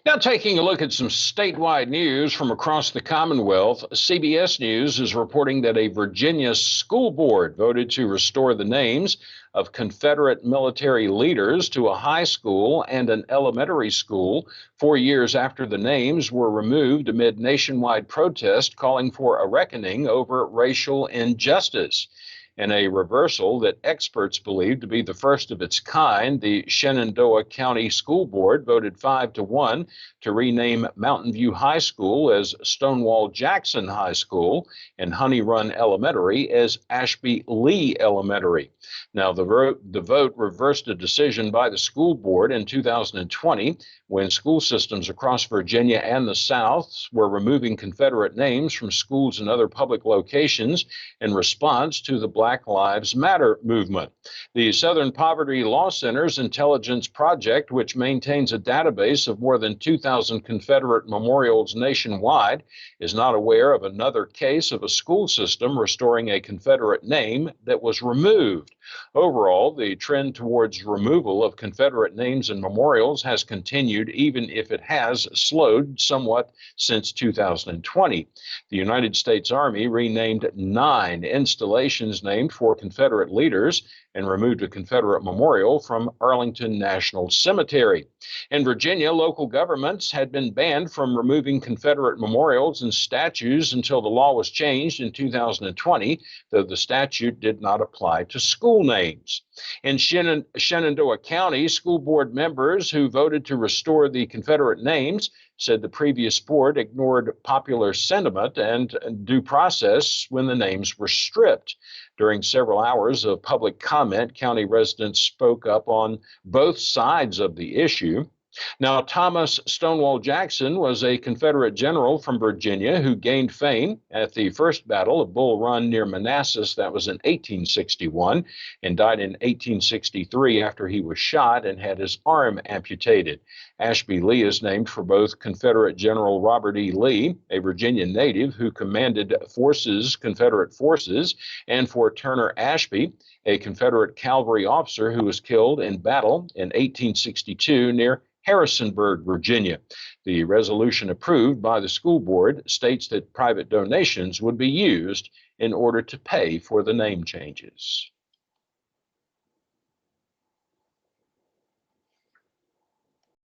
Now, taking a look at some statewide news from across the Commonwealth, CBS News is reporting that a Virginia school board voted to restore the names of Confederate military leaders to a high school and an elementary school 4 years after the names were removed amid nationwide protest calling for a reckoning over racial injustice. In a reversal that experts believe to be the first of its kind, the Shenandoah County School Board voted 5-1 to rename Mountain View High School as Stonewall Jackson High School and Honey Run Elementary as Ashby Lee Elementary. Now, the vote reversed a decision by the school board in 2020 when school systems across Virginia and the South were removing Confederate names from schools and other public locations in response to the Black Lives Matter movement. The Southern Poverty Law Center's Intelligence Project, which maintains a database of more than 2,000 Confederate memorials nationwide, is not aware of another case of a school system restoring a Confederate name that was removed. Overall, the trend towards removal of Confederate names and memorials has continued, even if it has slowed somewhat since 2020. The United States Army renamed 9 installations named for Confederate leaders and removed a Confederate memorial from Arlington National Cemetery. In Virginia, local governments had been banned from removing Confederate memorials and statues until the law was changed in 2020, though the statute did not apply to school names. In Shenandoah County, school board members who voted to restore the Confederate names said the previous board ignored popular sentiment and due process when the names were stripped. During several hours of public comment, county residents spoke up on both sides of the issue. Now, Thomas Stonewall Jackson was a Confederate general from Virginia who gained fame at the First Battle of Bull Run near Manassas. That was in 1861, and died in 1863 after he was shot and had his arm amputated. Ashby Lee is named for both Confederate General Robert E. Lee, a Virginia native who commanded Confederate forces, and for Turner Ashby, a Confederate cavalry officer who was killed in battle in 1862 near Harrisonburg, Virginia. The resolution approved by the school board states that private donations would be used in order to pay for the name changes.